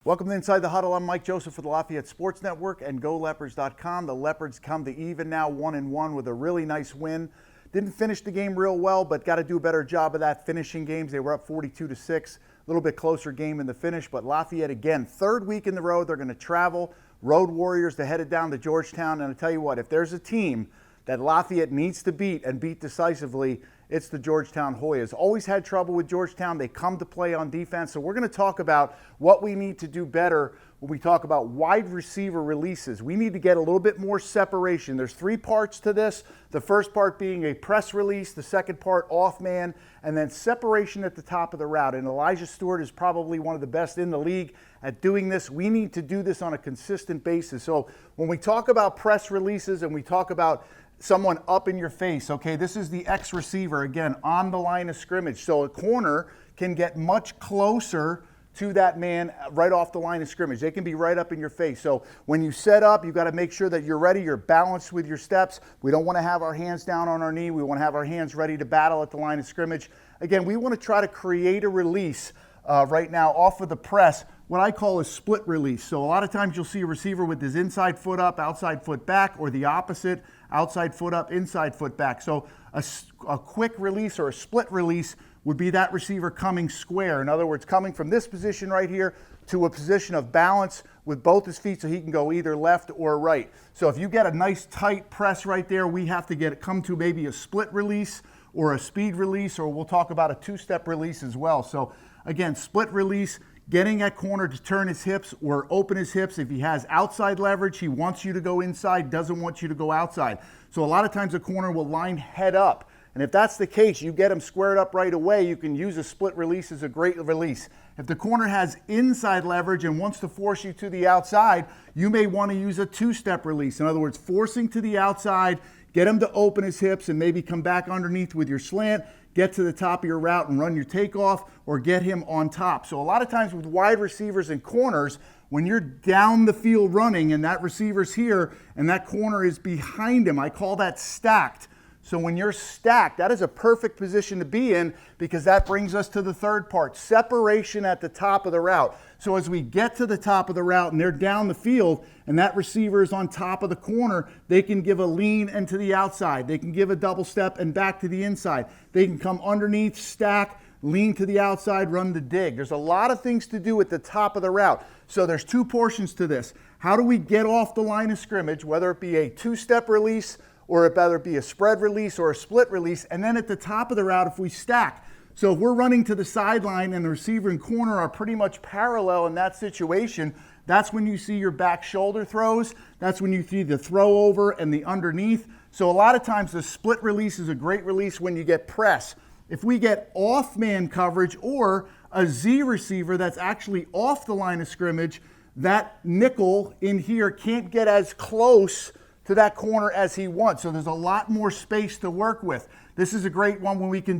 Welcome to Inside the Huddle. I'm Mike Joseph for the Lafayette Sports Network and GoLeopards.com. The Leopards come to even now 1-1 with a really nice win. Didn't finish the game real well, but got to do a better job of that finishing games. They were up 42-6, a little bit closer game in the finish, but Lafayette again, third week in the row, they're going to travel. Road Warriors, they're headed down to Georgetown, and I tell you what, if there's a team that Lafayette needs to beat and beat decisively, it's the Georgetown Hoyas. Always had trouble with Georgetown. They come to play on defense. So we're going to talk about what we need to do better when we talk about wide receiver releases. We need to get a little bit more separation. There's three parts to this. The first part being a press release, the second part off man, and then separation at the top of the route. And Elijah Stewart is probably one of the best in the league at doing this. We need to do this on a consistent basis. So when we talk about press releases and we talk about someone up in your face, okay, this is the X receiver, again, on the line of scrimmage. So a corner can get much closer to that man right off the line of scrimmage. They can be right up in your face. So when you set up, you've got to make sure that you're ready, you're balanced with your steps. We don't want to have our hands down on our knee. We want to have our hands ready to battle at the line of scrimmage. Again, we want to try to create a release right now off of the press, what I call a split release. So a lot of times you'll see a receiver with his inside foot up, outside foot back, or the opposite, outside foot up, inside foot back. So a quick release or a split release would be that receiver coming square. In other words, coming from this position right here to a position of balance with both his feet so he can go either left or right. So if you get a nice tight press right there, we have to come to maybe a split release or a speed release, or we'll talk about a two-step release as well. So again, split release, getting that corner to turn his hips or open his hips. If he has outside leverage, he wants you to go inside, doesn't want you to go outside. So a lot of times a corner will line head up. And if that's the case, you get him squared up right away, you can use a split release as a great release. If the corner has inside leverage and wants to force you to the outside, you may want to use a two-step release. In other words, forcing to the outside, get him to open his hips and maybe come back underneath with your slant, get to the top of your route and run your takeoff, or get him on top. So a lot of times with wide receivers and corners, when you're down the field running and that receiver's here and that corner is behind him, I call that stacked. So when you're stacked, that is a perfect position to be in, because that brings us to the third part, separation at the top of the route. So as we get to the top of the route and they're down the field and that receiver is on top of the corner, they can give a lean and to the outside. They can give a double step and back to the inside. They can come underneath, stack, lean to the outside, run the dig. There's a lot of things to do at the top of the route. So there's two portions to this. How do we get off the line of scrimmage, whether it be a two-step release or whether it be a spread release or a split release, and then at the top of the route, if we stack. So if we're running to the sideline and the receiver and corner are pretty much parallel in that situation, that's when you see your back shoulder throws. That's when you see the throw over and the underneath. So a lot of times the split release is a great release when you get press. If we get off man coverage or a Z receiver that's actually off the line of scrimmage, that nickel in here can't get as close to that corner as he wants. So there's a lot more space to work with. This is a great one when we can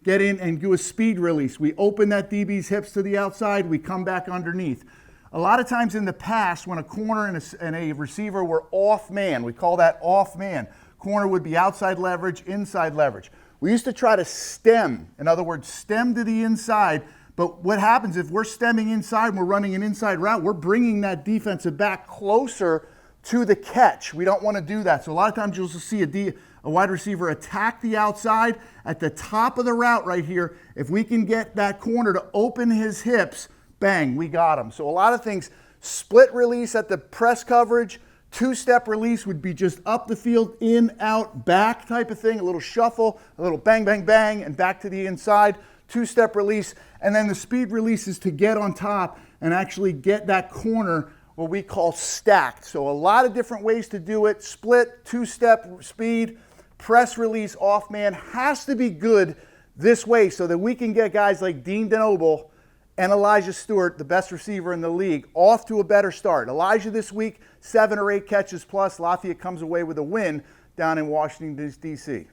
get in and do a speed release. We open that DB's hips to the outside, we come back underneath. A lot of times in the past, when a corner and a receiver were off man, we call that off man. Corner would be outside leverage, inside leverage. We used to try to stem, in other words, stem to the inside. But what happens if we're stemming inside and we're running an inside route, we're bringing that defensive back closer to the catch. We don't want to do that. So a lot of times you'll see a wide receiver attack the outside at the top of the route right here. If we can get that corner to open his hips, bang, we got him. So a lot of things, split release at the press coverage, two-step release would be just up the field, in, out, back type of thing, a little shuffle, a little bang, bang, bang, and back to the inside, two-step release. And then the speed release is to get on top and actually get that corner, what we call stacked. So a lot of different ways to do it. Split, two-step speed, press release, off man has to be good this way so that we can get guys like Dean Denoble and Elijah Stewart, the best receiver in the league, off to a better start. Elijah this week, 7 or 8 catches plus. Lafayette comes away with a win down in Washington, D.C.